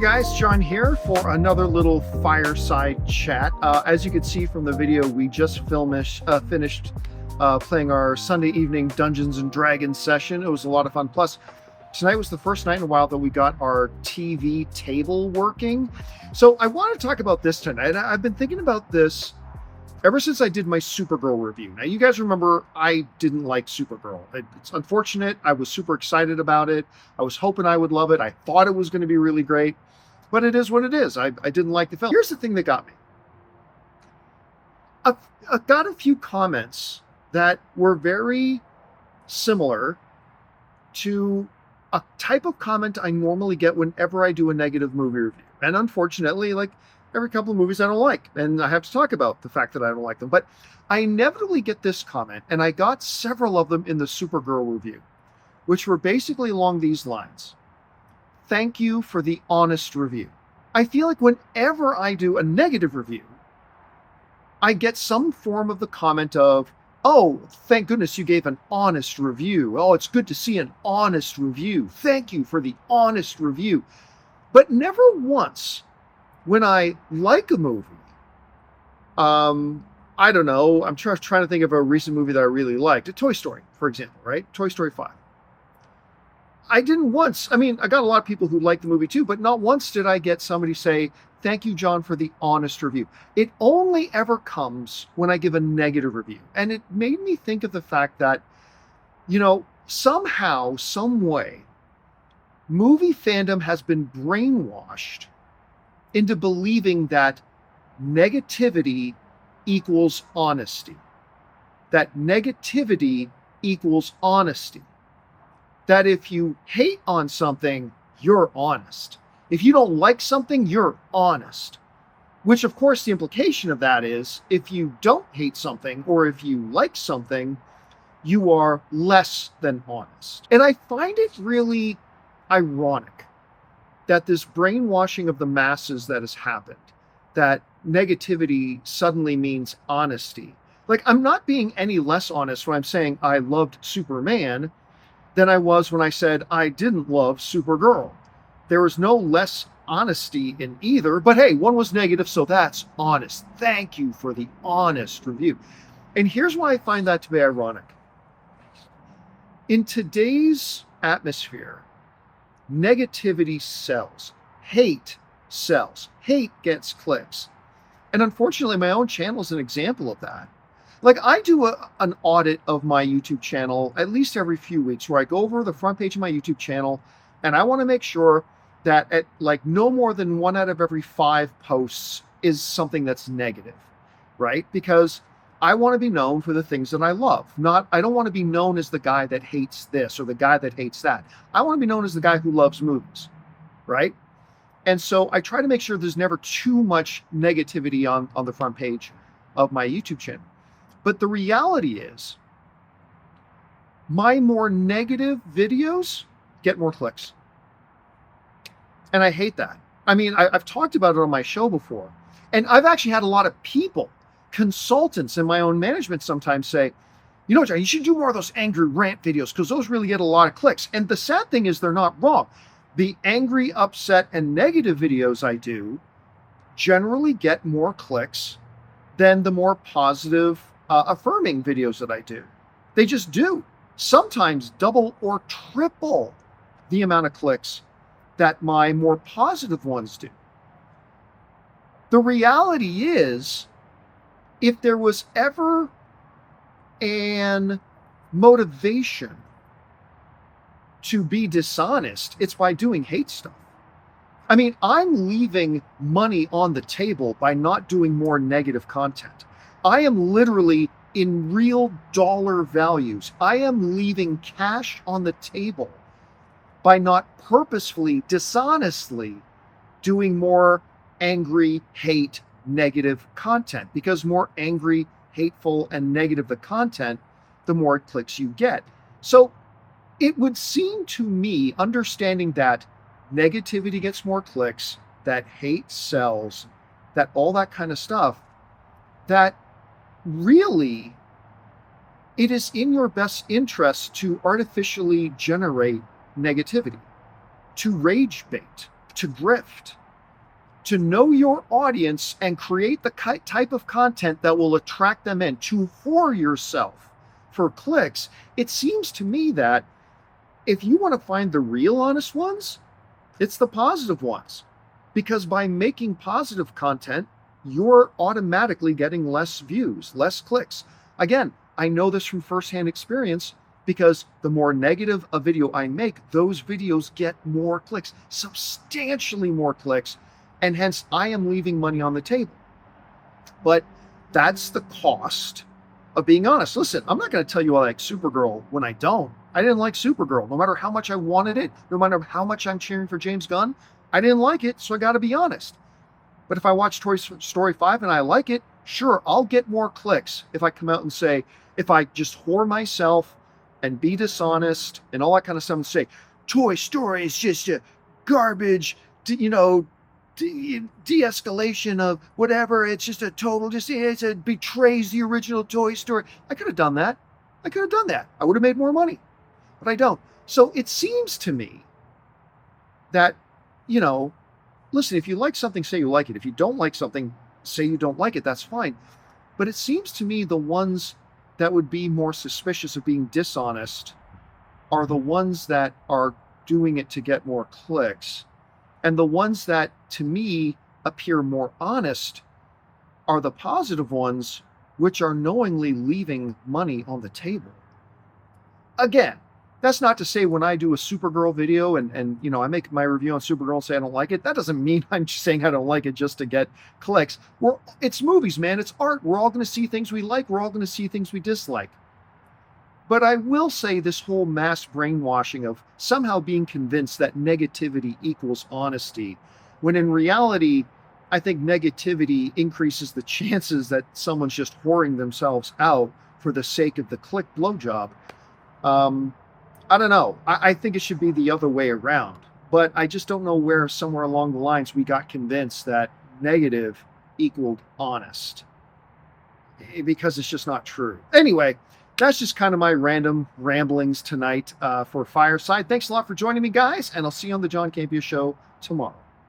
guys, John here for another little fireside chat. As you can see from the video, we just finished playing our Sunday evening Dungeons and Dragons session. It was a lot of fun. Plus, tonight was the first night in a while that we got our TV table working. So I want to talk about this tonight. I've been thinking about this ever since I did my Supergirl review. Now, you guys remember I didn't like Supergirl. It's unfortunate. I was super excited about it. I was hoping I would love it. I thought it was going to be really great. But it is what it is. I didn't like the film. Here's the thing that got me. I got a few comments that were very similar to a type of comment I normally get whenever I do a negative movie review. And unfortunately, like every couple of movies I don't like, and I have to talk about the fact that I don't like them. But I inevitably get this comment, and I got several of them in the Supergirl review, which were basically along these lines. Thank you for the honest review. I feel like whenever I do a negative review, I get some form of the comment of, oh, thank goodness you gave an honest review. Oh, it's good to see an honest review. Thank you for the honest review. But never once when I like a movie, I don't know, I'm trying to think of a recent movie that I really liked. A Toy Story, for example, right? Toy Story 5. I didn't once, I got a lot of people who liked the movie too, but not once did I get somebody say, thank you, John, for the honest review. It only ever comes when I give a negative review. And it made me think of the fact that, somehow, some way, movie fandom has been brainwashed into believing that negativity equals honesty. That negativity equals honesty. That if you hate on something, you're honest. If you don't like something, you're honest. Which, of course, the implication of that is if you don't hate something or if you like something, you are less than honest. And I find it really ironic that this brainwashing of the masses that has happened, that negativity suddenly means honesty. Like, I'm not being any less honest when I'm saying I loved Superman than I was when I said I didn't love Supergirl. There was no less honesty in either, but hey, one was negative, so that's honest. Thank you for the honest review. And here's why I find that to be ironic. In today's atmosphere, negativity sells. Hate sells. Hate gets clicks. And unfortunately, my own channel is an example of that. Like, I do an audit of my YouTube channel at least every few weeks where I go over the front page of my YouTube channel and I want to make sure that at like no more than 1 out of every 5 posts is something that's negative, right? Because I want to be known for the things that I love. I don't want to be known as the guy that hates this or the guy that hates that. I want to be known as the guy who loves movies, right? And so I try to make sure there's never too much negativity on the front page of my YouTube channel. But the reality is, my more negative videos get more clicks. And I hate that. I've talked about it on my show before. And I've actually had a lot of people, consultants in my own management sometimes say, John, you should do more of those angry rant videos because those really get a lot of clicks. And the sad thing is they're not wrong. The angry, upset, and negative videos I do generally get more clicks than the more positive, affirming videos that I do. They just do. Sometimes double or triple the amount of clicks that my more positive ones do. The reality is, if there was ever an motivation to be dishonest, it's by doing hate stuff. I'm leaving money on the table by not doing more negative content. I am literally, in real dollar values, I am leaving cash on the table by not purposefully, dishonestly doing more angry, hate, negative content. Because more angry, hateful, and negative the content, the more clicks you get. So it would seem to me, understanding that negativity gets more clicks, that hate sells, that all that kind of stuff, that really it is in your best interest to artificially generate negativity, to rage bait. to grift, to know your audience and create the type of content that will attract them in, to whore yourself for clicks. It seems to me that if you want to find the real honest ones, it's the positive ones. Because by making positive content, you're automatically getting less views, less clicks. Again, I know this from firsthand experience, because the more negative a video I make, those videos get more clicks, substantially more clicks, and hence I am leaving money on the table. But that's the cost of being honest. Listen, I'm not going to tell you I like Supergirl when I don't. I didn't like Supergirl, no matter how much I wanted it, no matter how much I'm cheering for James Gunn. I didn't like it, so I got to be honest. But if I watch Toy Story 5 and I like it, sure, I'll get more clicks if I come out and say, if I just whore myself and be dishonest and all that kind of stuff and say, Toy Story is just a garbage, de-escalation of whatever. It's just a total, it betrays the original Toy Story. I could have done that. I would have made more money, but I don't. So it seems to me that, listen, if you like something, say you like it. If you don't like something, say you don't like it. That's fine. But it seems to me the ones that would be more suspicious of being dishonest are the ones that are doing it to get more clicks. And the ones that, to me, appear more honest are the positive ones, which are knowingly leaving money on the table. Again, that's not to say when I do a Supergirl video and I make my review on Supergirl and say I don't like it, that doesn't mean I'm just saying I don't like it just to get clicks. It's movies, man. It's art. We're all going to see things we like. We're all going to see things we dislike. But I will say this whole mass brainwashing of somehow being convinced that negativity equals honesty, when in reality, I think negativity increases the chances that someone's just whoring themselves out for the sake of the click blowjob. I don't know. I think it should be the other way around. But I just don't know where somewhere along the lines we got convinced that negative equaled honest. Because it's just not true. Anyway, that's just kind of my random ramblings tonight for Fireside. Thanks a lot for joining me, guys, and I'll see you on the John Campea Show tomorrow.